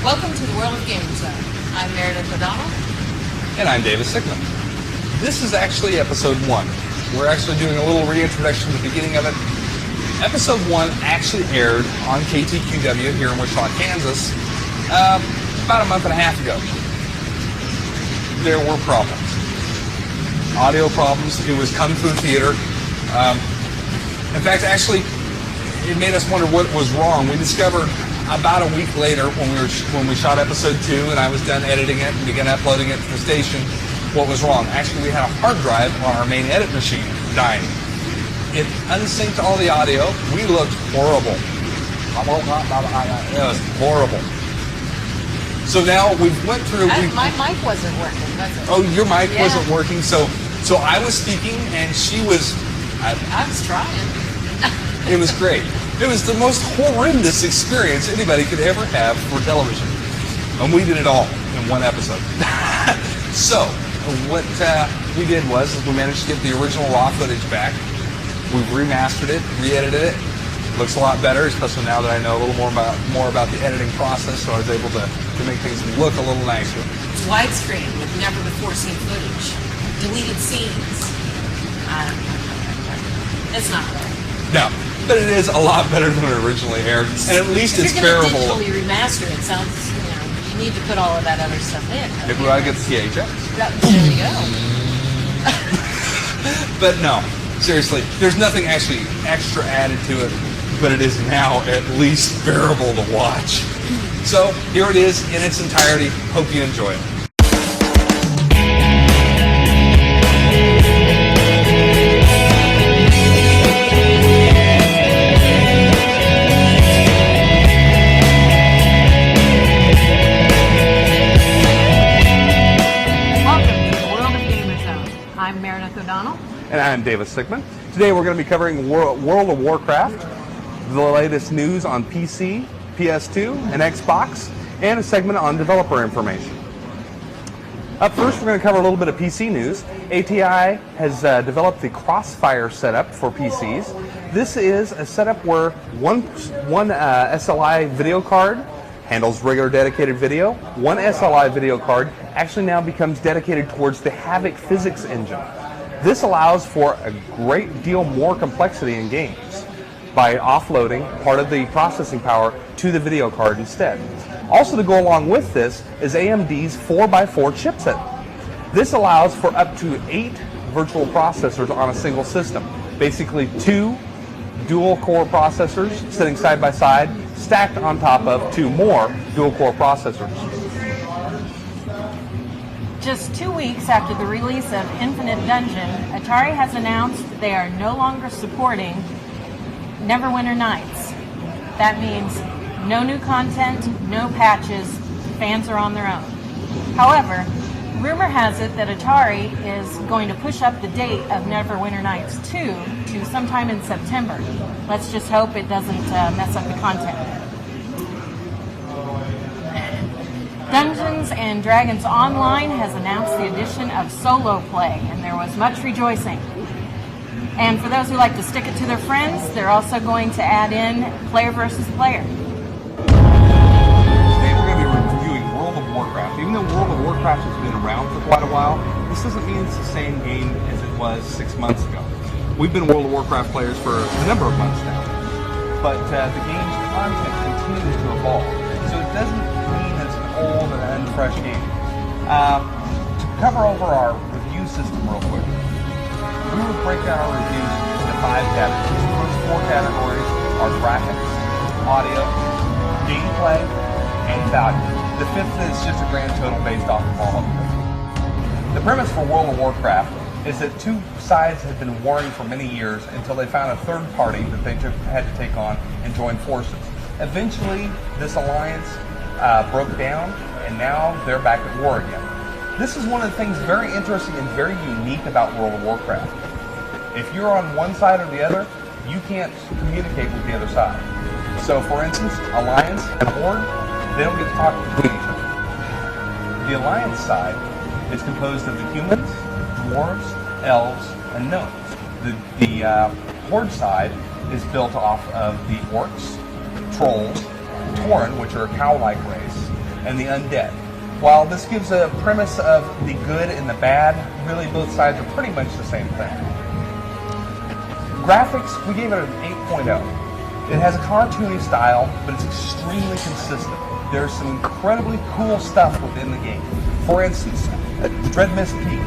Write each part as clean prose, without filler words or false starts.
Welcome to the World of Gaming Zone. I'm Meredith O'Donnell. And I'm David Sigmund. This is actually episode 1. We're actually doing a little reintroduction at the beginning of it. Episode 1 actually aired on KTQW here in Wichita, Kansas, about a month and a half ago. There were problems. Audio problems. It was Kung Fu Theater. In fact, actually, it made us wonder what was wrong. We discovered about a week later when we shot episode 2 and I was done editing it and began uploading it to the station, what was wrong. Actually, we had a hard drive on our main edit machine dying. It unsynced all the audio. We looked horrible. It was horrible. So now we've went through... My mic wasn't working, was it? Oh, your mic wasn't working. So I was speaking and she was... I was trying. It was great. It was the most horrendous experience anybody could ever have for television. And we did it all in one episode. So, what we did was we managed to get the original raw footage back. We've remastered it, re-edited it. Looks a lot better, especially now that I know a little more about the editing process, so I was able to make things look a little nicer. It's widescreen with never before seen footage. Deleted scenes. It's not right. No. But it is a lot better than it originally aired, and at least it's bearable. If you're going to digitally remaster it, sounds, you need to put all of that other stuff in. Maybe I get the THX. There you go. But no, seriously, there's nothing actually extra added to it, but it is now at least bearable to watch. So here it is in its entirety. Hope you enjoy it. And I'm David Sigmund. Today we're going to be covering World of Warcraft, the latest news on PC, PS2, and Xbox, and a segment on developer information. Up first, we're going to cover a little bit of PC news. ATI has developed the Crossfire setup for PCs. This is a setup where one SLI video card handles regular dedicated video. One SLI video card actually now becomes dedicated towards the Havoc physics engine. This allows for a great deal more complexity in games by offloading part of the processing power to the video card instead. Also to go along with this is AMD's 4x4 chipset. This allows for up to 8 virtual processors on a single system. Basically 2 dual core processors sitting side by side, stacked on top of 2 more dual core processors. Just 2 weeks after the release of Infinite Dungeon, Atari has announced they are no longer supporting Neverwinter Nights. That means no new content, no patches, fans are on their own. However, rumor has it that Atari is going to push up the date of Neverwinter Nights 2 to sometime in September. Let's just hope it doesn't mess up the content. Dungeons & Dragons Online has announced the addition of solo play, and there was much rejoicing. And for those who like to stick it to their friends, they're also going to add in player versus player. Today we're going to be reviewing World of Warcraft. Even though World of Warcraft has been around for quite a while, this doesn't mean it's the same game as it was 6 months ago. We've been World of Warcraft players for a number of months now, but the game's content continues to evolve, so it doesn't mean it's an old and unfresh game. To cover over our review system real quick, we would break down our reviews into 5 categories. The first 4 categories are graphics, audio, gameplay, and value. The 5th is just a grand total based off of all of them. The premise for World of Warcraft is that 2 sides had been warring for many years until they found a third party that they had to take on and join forces. Eventually, this alliance broke down, and now they're back at war again. This is one of the things very interesting and very unique about World of Warcraft. If you're on one side or the other, you can't communicate with the other side. So, for instance, Alliance and Horde, they don't get to talk between each other. The Alliance side is composed of the humans, dwarves, elves, and gnomes. The Horde side is built off of the orcs, trolls, Tauren, which are a cow-like race, and the undead. While this gives a premise of the good and the bad, really both sides are pretty much the same thing. Graphics, we gave it an 8.0. It has a cartoony style, but it's extremely consistent. There's some incredibly cool stuff within the game. For instance, Dread Mist Peak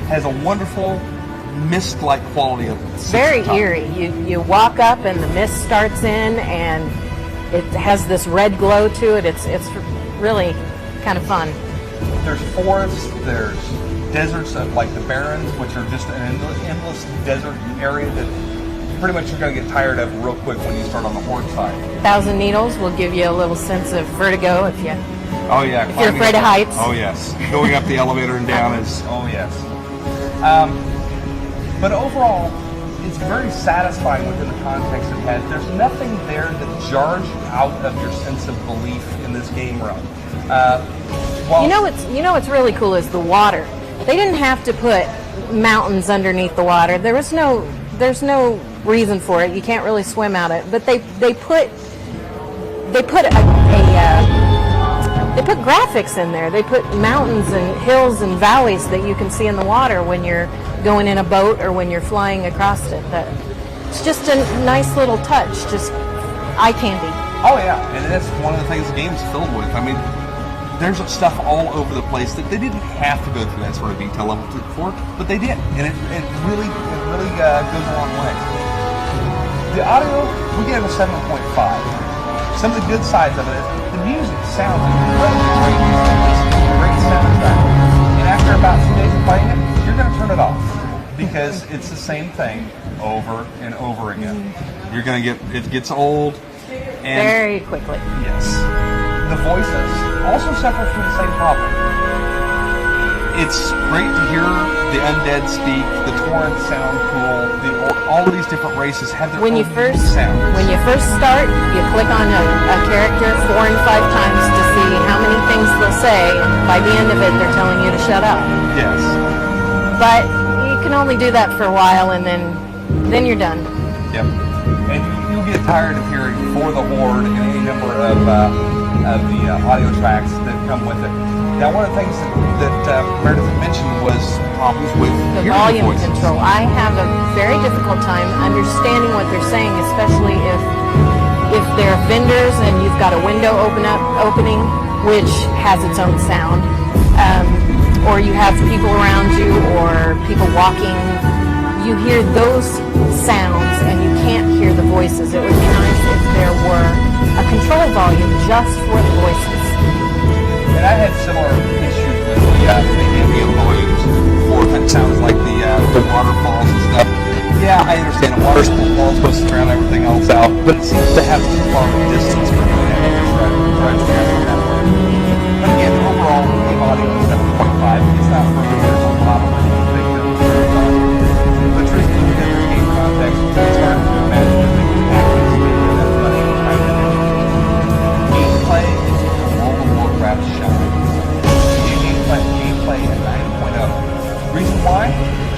has a wonderful mist-like quality of it. It's very eerie. You walk up and the mist starts in, and it has this red glow to it. It's really kind of fun. There's forests, there's deserts of like the Barrens, which are just an endless desert area that pretty much you're going to get tired of real quick when you start on the Horde side. 1,000 Needles will give you a little sense of vertigo if you. Oh yeah, if you're afraid of heights. Oh yes, going up the elevator and down is yes. But overall, it's very satisfying within the context it has. There's nothing there that jars you out of your sense of belief in this game realm. You know what's really cool is the water. They didn't have to put mountains underneath the water. There's no reason for it. You can't really swim out it. But they put graphics in there. They put mountains and hills and valleys that you can see in the water when you're going in a boat or when you're flying across it. It's just a nice little touch, just eye candy. Oh yeah, and that's one of the things the game's filled with. I mean, there's stuff all over the place that they didn't have to go through that sort of detail level for, but they did, and it really goes a long way. The audio, we gave it a 7.5. Some of the good sides of it is the music sounds incredibly great. It's a great soundtrack, and after about 2 days of playing it, you're going to turn it off because it's the same thing over and over again. You're going to it gets old. And very quickly. Yes. The voices also suffer from the same problem. It's great to hear the undead speak, the Tauren sound cool, all of these different races have their own sounds. When you first start, you click on a character 4 and 5 times to see how many things they'll say, and by the end of it, they're telling you to shut up. Yes. But you can only do that for a while, and then you're done. Yep. And you'll get tired of hearing For the Horde and any number of the audio tracks that come with it. Now, one of the things that Meredith mentioned was problems with the hearing volume voices. control. I have a very difficult time understanding what they're saying, especially if they're vendors and you've got a window opening, which has its own sound, or you have people around you or people walking. You hear those sounds and you can't hear the voices. It would be nice if there were a control volume just for the voices. And I had similar issues with the ambient volumes for it sounds like the waterfalls and stuff. Yeah, I understand the waterfalls supposed to drown everything else out, but it seems to have too far of a distance for me to try to transfer that way. But again, overall, the audio is 7.5. It's not perfect. There's a lot of things but truthfully, within the game context, it's hard to imagine that they can actually spend that much time in it. Gameplay is World of Warcraft shine. Gameplay at 9.0. Reason why?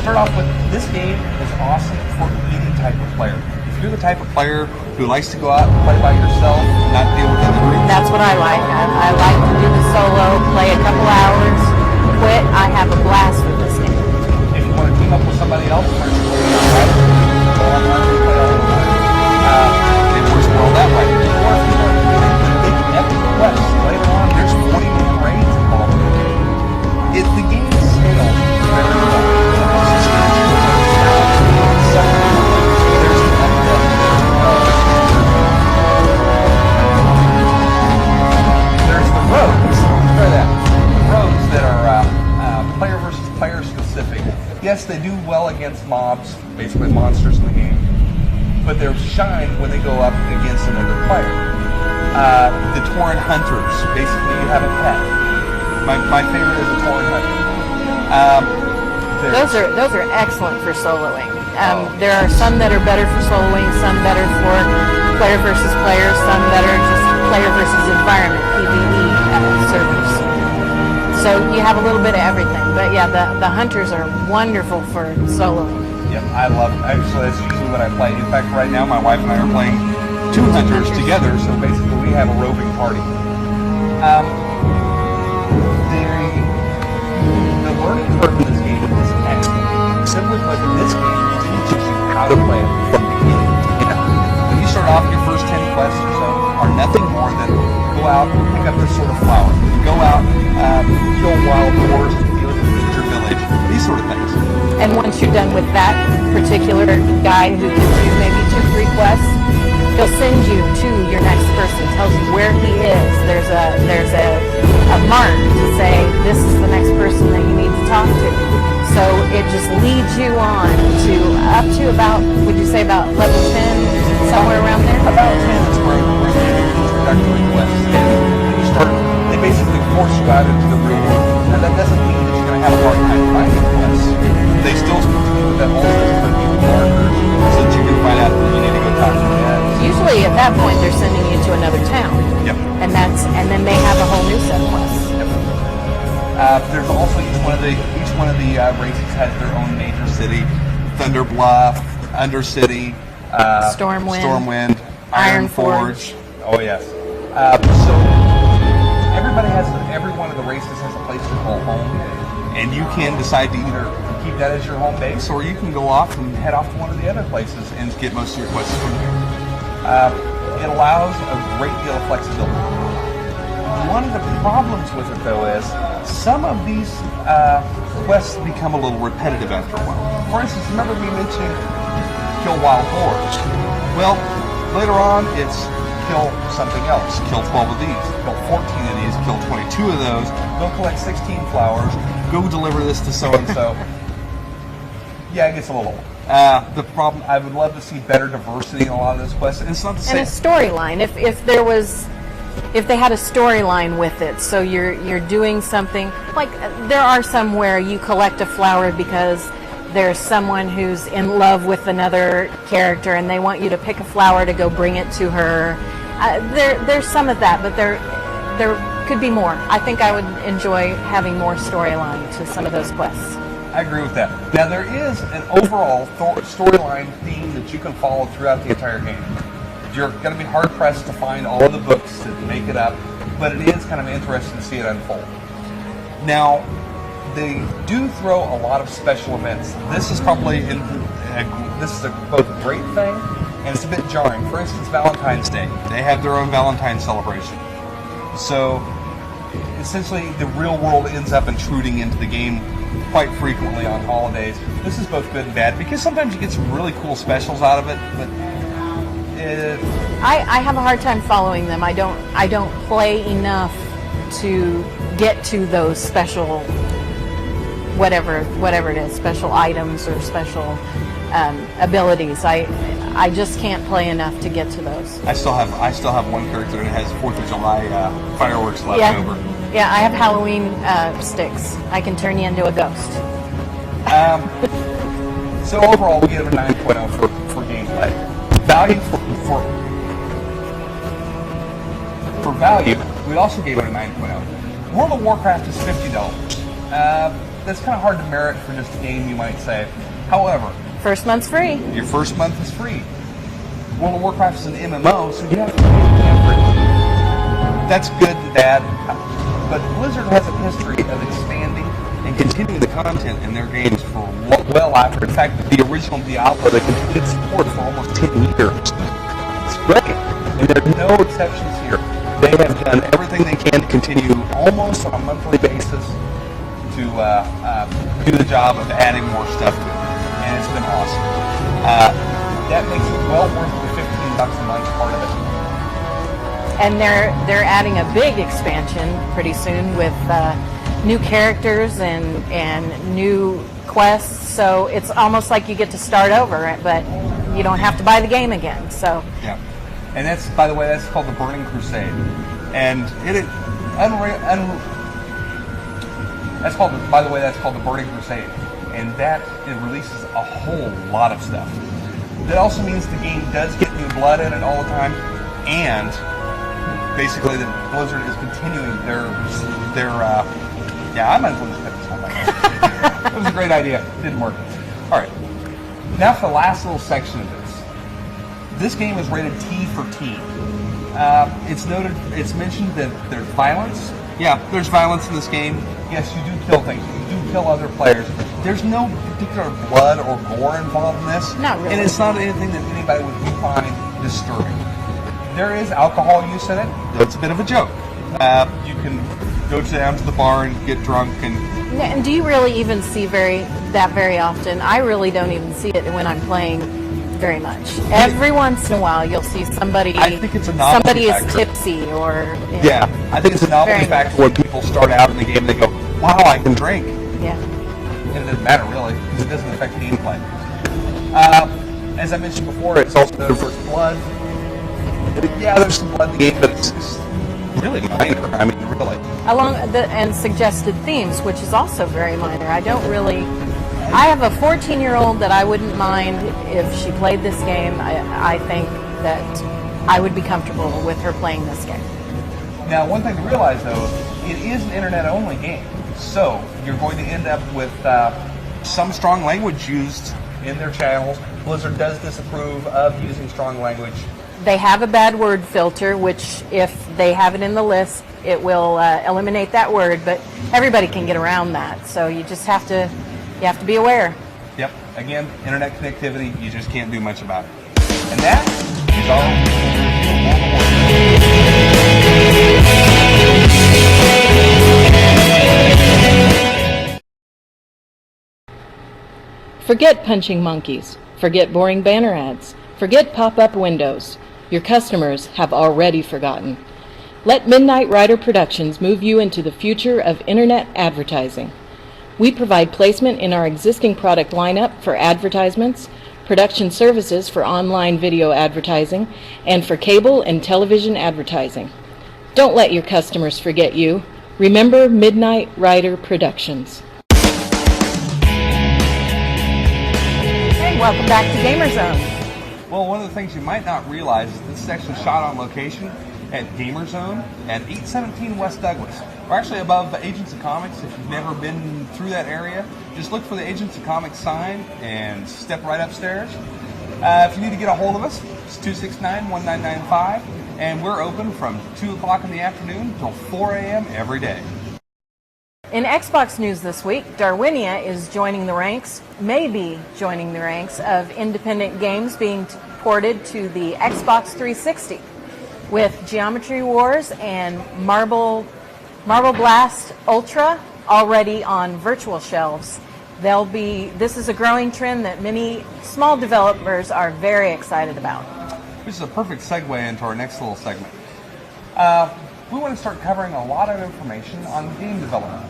Start off with, this game is awesome for any type of player. If you're the type of player who likes to go out and play by yourself, not deal with other groups. That's what I like. I like to do the solo, play a couple hours, quit. I have a blast with this game. If you want to team up with somebody else, go online and play all the time. It works well that way. Or if you want to do the big epic quest later on, there's 40-minute raids involved. If the game scales very well, there's the rogues. Try that. Rogues that are player versus player specific. Yes, they do well against mobs, basically monsters in the game, but they're shine when they go up against another player. The Tauren Hunters, basically you have a pet. My favorite is the Tauren Hunter. Those are excellent for soloing. There are some that are better for soloing, some better for player versus player, some that are just player versus environment, PvE servers. So you have a little bit of everything. But yeah, the hunters are wonderful for soloing. Yep, I love it. Actually, that's usually what I play. In fact, right now my wife and I are playing 2 hunters together, so basically we have a roving party. Um, the learning curve in this game is excellent. Simply put, this game teaches you how to play it from beginning to end. When you start off, your first 10 quests or so are nothing more than go out and pick up this sort of flower. Go out, kill wild boars, defeat your village, these sort of things. And once you're done with that particular guy who gives you maybe 2-3 quests, he'll send you to your next person, tells you where he is. There's a mark to say this is the next person that you need to talk to. So it just leads you on to up to about, would you say about level 10, somewhere around there? About 10 is where you do introductory quests. And you start, they basically force you out into the real world. And that doesn't mean that you're going to have a hard time finding quests. They still put that whole system of people markers so that you can find out who you need to go talk to. Usually at that point they're sending you to another town. Yep. And then they have a whole new set of quests. Yep. There's also each one of the races has their own major city: Thunder Bluff, Undercity, Stormwind, Iron Forge. Oh yes. So every one of the races has a place to call home, and you can decide to either keep that as your home base, or you can go off and head off to one of the other places and get most of your quests from here. It allows a great deal of flexibility. One of the problems with it, though, is some of these quests become a little repetitive after a while. For instance, remember me mentioning kill wild boars? Well, later on, it's kill something else. Kill 12 of these, kill 14 of these, kill 22 of those, go collect 16 flowers, go deliver this to so-and-so. Yeah, it gets a little old. The problem, I would love to see better diversity in a lot of those quests. And it's not the same. And a storyline. If they had a storyline with it, so you're doing something like there are some where you collect a flower because there's someone who's in love with another character and they want you to pick a flower to go bring it to her. There's some of that, but there could be more. I think I would enjoy having more storyline to some of those quests. I agree with that. Now, there is an overall storyline theme that you can follow throughout the entire game. You're going to be hard-pressed to find all of the books that make it up, but it is kind of interesting to see it unfold. Now, they do throw a lot of special events. This is probably both a great thing and it's a bit jarring. For instance, Valentine's Day. They have their own Valentine's celebration. So, essentially, the real world ends up intruding into the game quite frequently on holidays. This is both good and bad because sometimes you get some really cool specials out of it, but I have a hard time following them. I don't play enough to get to those special whatever it is, special items or special abilities. I just can't play enough to get to those. I still have one character that has 4th of July fireworks left over. Yeah, I have Halloween sticks. I can turn you into a ghost. So overall, we give it a 9.0 for gameplay. Value for value, we also gave it a 9.0. World of Warcraft is $50. That's kind of hard to merit for just a game, you might say. However, first month's free. Your first month is free. World of Warcraft is an MMO, so you have to pay for it. That's good and bad. But Blizzard has a history of expanding and continuing the content in their games for well after. In fact, the original Diablo, they continued support for almost 10 years. It's great. And there are no exceptions here. They have done everything they can to continue almost on a monthly basis to do the job of adding more stuff to it. And it's been awesome. That makes it well worth the $15 a month part of it. And they're adding a big expansion pretty soon with new characters and new quests. So it's almost like you get to start over, but you don't have to buy the game again. So yeah, and that's, by the way, that's called the Burning Crusade, and that's called the Burning Crusade, and it releases a whole lot of stuff. That also means the game does get new blood in it all the time, and basically, the Blizzard is continuing their I might as well just cut this whole thing. It was a great idea. It didn't work. All right. Now for the last little section of this. This game is rated T for teen. It's mentioned that there's violence. Yeah, there's violence in this game. Yes, you do kill things. You do kill other players. There's no particular blood or gore involved in this. Not really. And it's not anything that anybody would find disturbing. There is alcohol use in it. It's a bit of a joke. You can go down to the bar and get drunk And do you really even see that very often? I really don't even see it when I'm playing very much. Every once in a while, you'll see somebody. I think it's a novelty somebody factor. is tipsy, or Yeah, I think it's a novelty Very factor when people start out in the game and they go, wow, I can drink. Yeah. And it doesn't matter really, because it doesn't affect gameplay. As I mentioned before, it's also known for its blood. Yeah, there's some blood in the game, but it's really minor. I mean, really. And suggested themes, which is also very minor. I have a 14-year-old that I wouldn't mind if she played this game. I think that I would be comfortable with her playing this game. Now, one thing to realize, though, it is an internet-only game. So, you're going to end up with some strong language used in their channels. Blizzard does disapprove of using strong language. They have a bad word filter, which if they have it in the list, it will eliminate that word, but everybody can get around that. So you just have to be aware. Yep. Again, internet connectivity, you just can't do much about it. And that is our Forget punching monkeys. Forget boring banner ads. Forget pop-up windows. Your customers have already forgotten. Let Midnight Rider Productions move you into the future of internet advertising. We provide placement in our existing product lineup for advertisements, production services for online video advertising, and for cable and television advertising. Don't let your customers forget you. Remember Midnight Rider Productions. Hey, welcome back to Gamer Zone. Well, one of the things you might not realize is this is actually shot on location at Gamer Zone at 817 West Douglas. We're actually above Agents of Comics. If you've never been through that area, just look for the Agents of Comics sign and step right upstairs. If you need to get a hold of us, it's 269-1995, and we're open from 2 o'clock in the afternoon till 4 a.m. every day. In Xbox news this week, Darwinia is maybe joining the ranks of independent games being ported to the Xbox 360, with Geometry Wars and Marble Blast Ultra already on virtual shelves. This is a growing trend that many small developers are very excited about. This is a perfect segue into our next little segment. We want to start covering a lot of information on game development.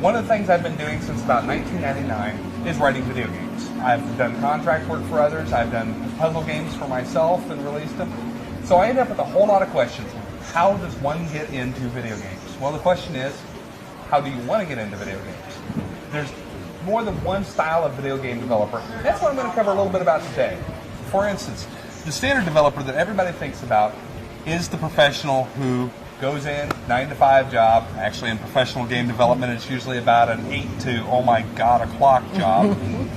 One of the things I've been doing since about 1999 is writing video games. I've done contract work for others, I've done puzzle games for myself and released them. So I end up with a whole lot of questions. How does one get into video games? Well, the question is, how do you want to get into video games? There's more than one style of video game developer. That's what I'm going to cover a little bit about today. For instance, the standard developer that everybody thinks about is the professional who goes in, 9-to-5 job. Actually, in professional game development, it's usually about an 8 to, oh my god, o'clock job. And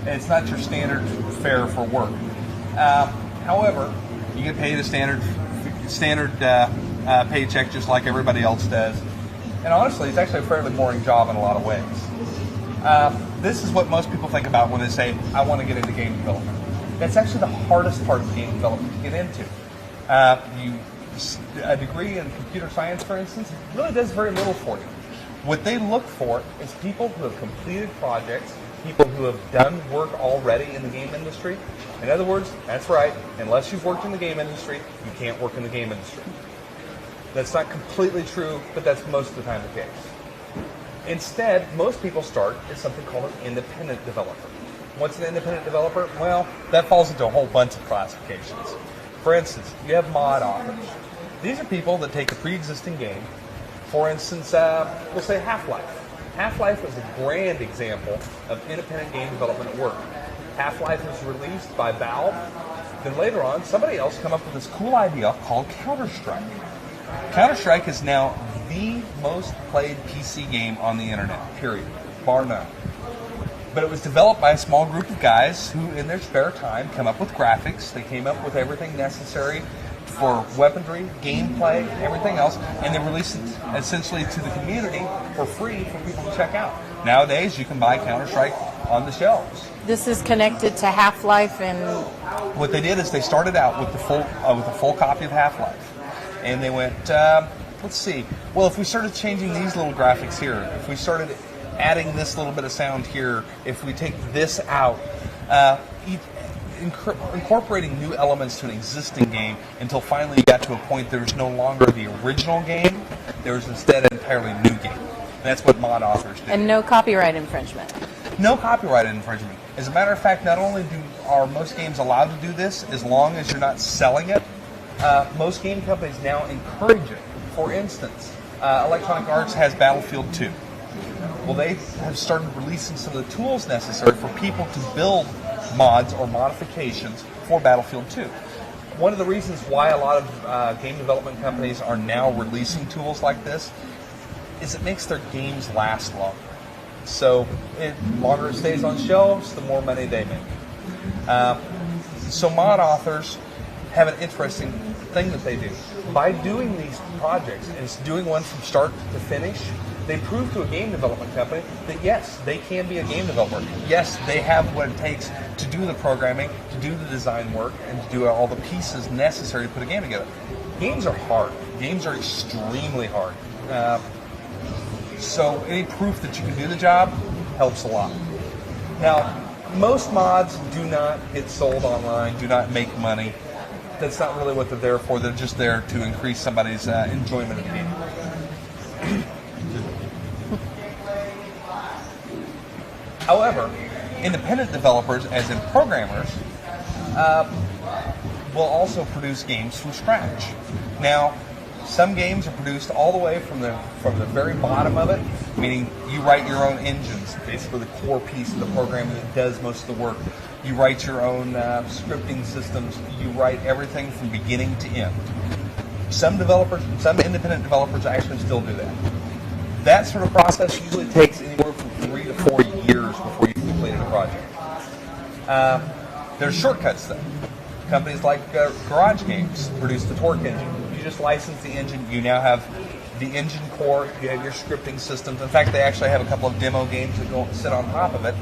it's not your standard fare for work. However, you get paid a standard paycheck just like everybody else does. And honestly, it's actually a fairly boring job in a lot of ways. This is what most people think about when they say, I want to get into game development. That's actually the hardest part of game development to get into. A degree in computer science, for instance, really does very little for you. What they look for is people who have completed projects, people who have done work already in the game industry. In other words, that's right, unless you've worked in the game industry, you can't work in the game industry. That's not completely true, but that's most of the time the case. Instead, most people start as something called an independent developer. What's an independent developer? Well, that falls into a whole bunch of classifications. For instance, you have mod authors. These are people that take a pre-existing game. For instance, we'll say Half-Life. Half-Life is a grand example of independent game development at work. Half-Life was released by Valve. Then later on, somebody else came up with this cool idea called Counter-Strike. Counter-Strike is now the most played PC game on the internet, period, bar none. But it was developed by a small group of guys who, in their spare time, come up with graphics. They came up with everything necessary for weaponry, gameplay, everything else, and they release it essentially to the community for free for people to check out. Nowadays, you can buy Counter-Strike on the shelves. This is connected to Half-Life and What they did is they started out with a full copy of Half-Life, and they went, let's see. Well, if we started changing these little graphics here, if we started adding this little bit of sound here, if we take this out, incorporating new elements to an existing game until finally you got to a point there was no longer the original game, there was instead an entirely new game. And that's what mod authors do. and no copyright infringement. No copyright infringement. As a matter of fact, not only are most games allowed to do this, as long as you're not selling it, most game companies now encourage it. For instance, Electronic Arts has Battlefield 2. Well, they have started releasing some of the tools necessary for people to build mods or modifications for Battlefield 2. One of the reasons why a lot of game development companies are now releasing tools like this is it makes their games last longer. So the longer it stays on shelves, the more money they make. So mod authors have an interesting thing that they do. By doing these projects, and it's doing one from start to finish, they prove to a game development company that yes, they can be a game developer. Yes, they have what it takes to do the programming, to do the design work, and to do all the pieces necessary to put a game together. Games are hard. Games are extremely hard. So any proof that you can do the job helps a lot. Now, most mods do not get sold online, do not make money. That's not really what they're there for. They're just there to increase somebody's enjoyment of the game. However, independent developers, as in programmers, will also produce games from scratch. Now, some games are produced all the way from the very bottom of it, meaning you write your own engines, basically the core piece of the program that does most of the work. You write your own scripting systems. You write everything from beginning to end. Some independent developers actually still do that. That sort of process usually takes anywhere from 3 to 4 years before you've completed a project. There's shortcuts though. Companies like Garage Games produce the Torque engine. You just license the engine. You now have the engine core. You have your scripting systems. In fact, they actually have a couple of demo games that go sit on top of it.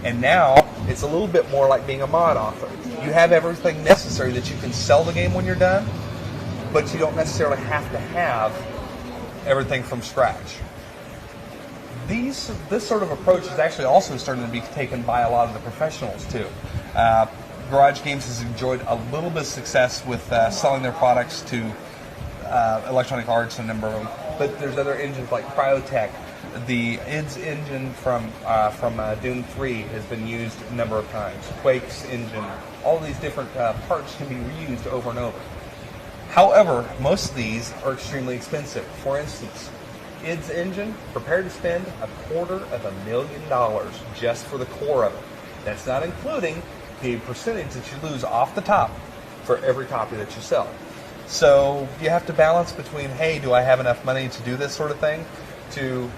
And now it's a little bit more like being a mod author. You have everything necessary that you can sell the game when you're done, but you don't necessarily have to have everything from scratch. This sort of approach is actually also starting to be taken by a lot of the professionals too. Garage Games has enjoyed a little bit of success with selling their products to Electronic Arts and a number of them, but there's other engines like Cryotech. The IDS engine from Doom 3 has been used a number of times. Quake's engine, all of these different parts can be reused over and over. However, most of these are extremely expensive. For instance, IDS engine, prepare to spend $250,000 just for the core of it. That's not including the percentage that you lose off the top for every copy that you sell. So you have to balance between, hey, do I have enough money to do this sort of thing? To,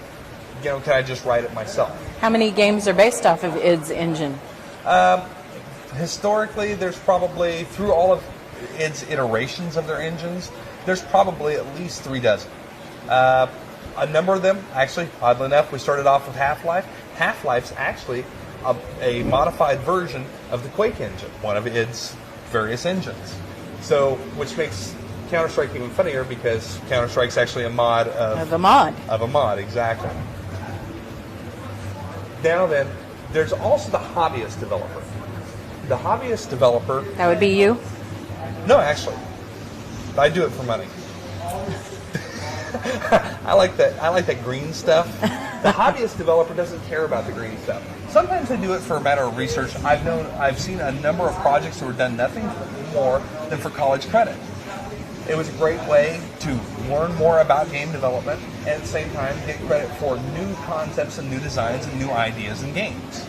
can I just write it myself? How many games are based off of IDS engine? Historically, there's probably, through all of IDS iterations of their engines, there's probably at least 3 dozen. A number of them, actually, oddly enough, we started off with Half-Life. Half-Life's actually a modified version of the Quake engine, one of IDS various engines. So, which makes Counter-Strike even funnier because Counter-Strike's actually a mod of a mod. Of a mod, exactly. Now then, there's also the hobbyist developer. The hobbyist developer... That would be you? No, actually. I do it for money. I like that green stuff. The hobbyist developer doesn't care about the green stuff. Sometimes they do it for a matter of research. I've seen a number of projects that were done nothing more than for college credit. It was a great way to learn more about game development and at the same time get credit for new concepts and new designs and new ideas in games.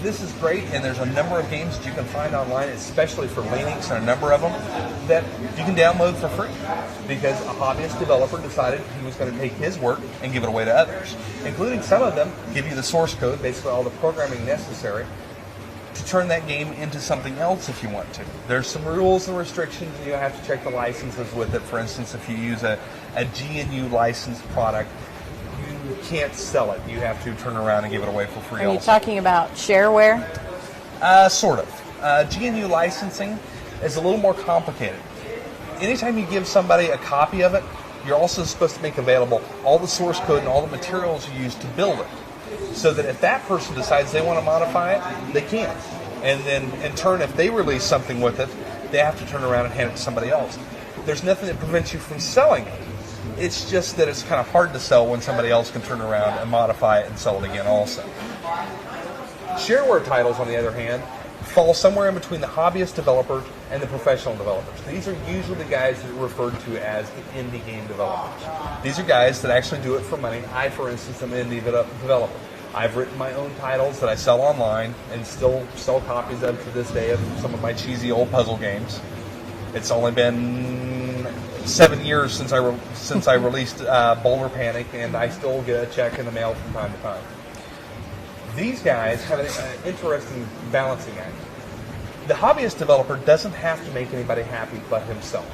This is great, and there's a number of games that you can find online, especially for Linux and a number of them, that you can download for free because a hobbyist developer decided he was going to take his work and give it away to others, including some of them give you the source code, basically all the programming necessary to turn that game into something else if you want to. There's some rules and restrictions, and you have to check the licenses with it. For instance, if you use a GNU licensed product, you can't sell it. You have to turn around and give it away for free. Are you also. talking about shareware? Sort of. GNU licensing is a little more complicated. Anytime you give somebody a copy of it, you're also supposed to make available all the source code and all the materials you used to build it, so that if that person decides they want to modify it, they can. And then, in turn, if they release something with it, they have to turn around and hand it to somebody else. There's nothing that prevents you from selling it. It's just that it's kind of hard to sell when somebody else can turn around and modify it and sell it again also. Shareware titles, on the other hand, fall somewhere in between the hobbyist developer and the professional developers. These are usually the guys that are referred to as the indie game developers. These are guys that actually do it for money. I, for instance, am an indie developer. I've written my own titles that I sell online and still sell copies of to this day of some of my cheesy old puzzle games. It's only been 7 years since I released Boulder Panic, and I still get a check in the mail from time to time. These guys have an interesting balancing act. The hobbyist developer doesn't have to make anybody happy but himself.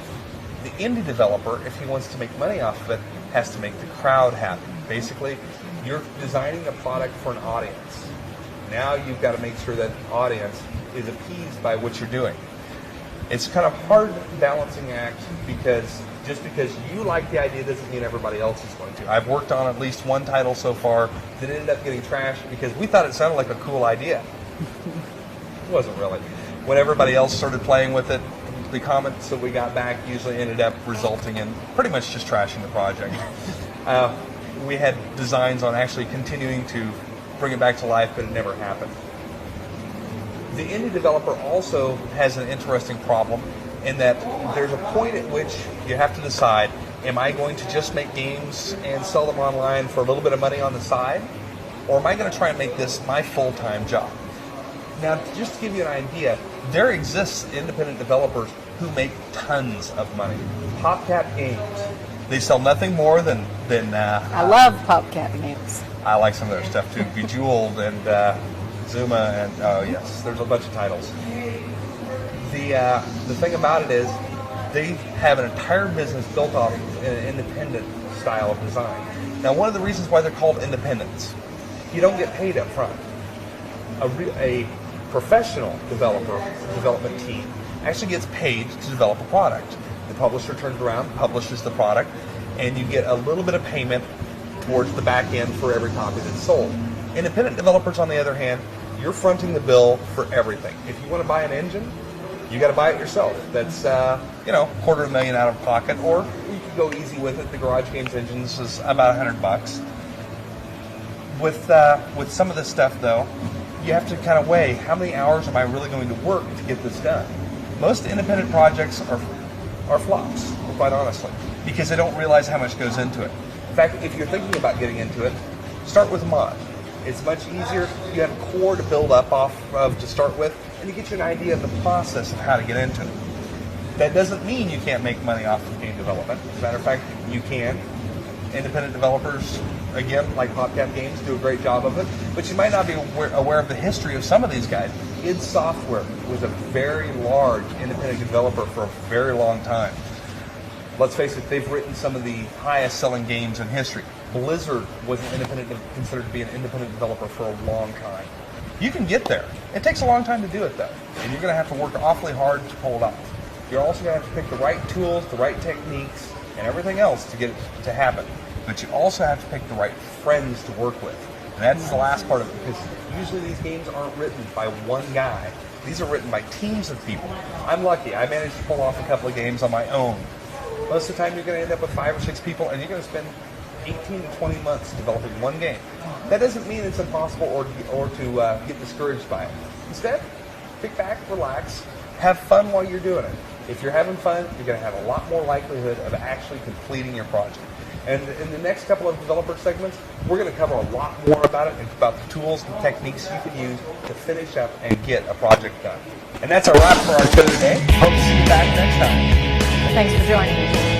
The indie developer, if he wants to make money off of it, has to make the crowd happy. Basically, you're designing a product for an audience. Now you've got to make sure that audience is appeased by what you're doing. It's kind of hard balancing act, because just because you like the idea doesn't mean everybody else is going to. I've worked on at least one title so far that ended up getting trashed because we thought it sounded like a cool idea. It wasn't really. When everybody else started playing with it, the comments that we got back usually ended up resulting in pretty much just trashing the project. We had designs on actually continuing to bring it back to life, but it never happened. The indie developer also has an interesting problem in that there's a point at which you have to decide, am I going to just make games and sell them online for a little bit of money on the side? Or am I going to try and make this my full-time job? Now, just to give you an idea, there exists independent developers who make tons of money. PopCap Games. They sell nothing more than I love PopCap games. I like some of their stuff too. Bejeweled and Zuma, and oh yes, there's a bunch of titles. The thing about it is, they have an entire business built off an independent style of design. Now, one of the reasons why they're called independents, you don't get paid up front. A professional development team actually gets paid to develop a product. The publisher turns around, publishes the product, and you get a little bit of payment towards the back end for every copy that's sold. Independent developers, on the other hand, you're fronting the bill for everything. If you want to buy an engine, you got to buy it yourself. That's $250,000 out of pocket, or you can go easy with it. The Garage Games engines is about $100. With some of this stuff, though, you have to kind of weigh how many hours am I really going to work to get this done. Most independent projects are flops, quite honestly, because they don't realize how much goes into it. In fact, if you're thinking about getting into it, start with a mod. It's much easier. You have a core to build up off of to start with, and it gets you an idea of the process of how to get into it. That doesn't mean you can't make money off of game development. As a matter of fact, you can. Independent developers, again, like PopCap Games, do a great job of it, but you might not be aware of the history of some of these guys. id Software was a very large independent developer for a very long time. Let's face it, they've written some of the highest selling games in history. Blizzard was considered to be an independent developer for a long time. You can get there. It takes a long time to do it, though, and you're going to have to work awfully hard to pull it off. You're also going to have to pick the right tools, the right techniques, and everything else to get it to happen. But you also have to pick the right friends to work with. And that's the last part of it, because usually these games aren't written by one guy. These are written by teams of people. I'm lucky. I managed to pull off a couple of games on my own. Most of the time you're going to end up with 5 or 6 people, and you're going to spend 18 to 20 months developing one game. That doesn't mean it's impossible or to get discouraged by it. Instead, kick back, relax, have fun while you're doing it. If you're having fun, you're going to have a lot more likelihood of actually completing your project. And in the next couple of developer segments, we're going to cover a lot more about it and about the tools and techniques you can use to finish up and get a project done. And that's our wrap for our show today. Hope to see you back next time. Thanks for joining me.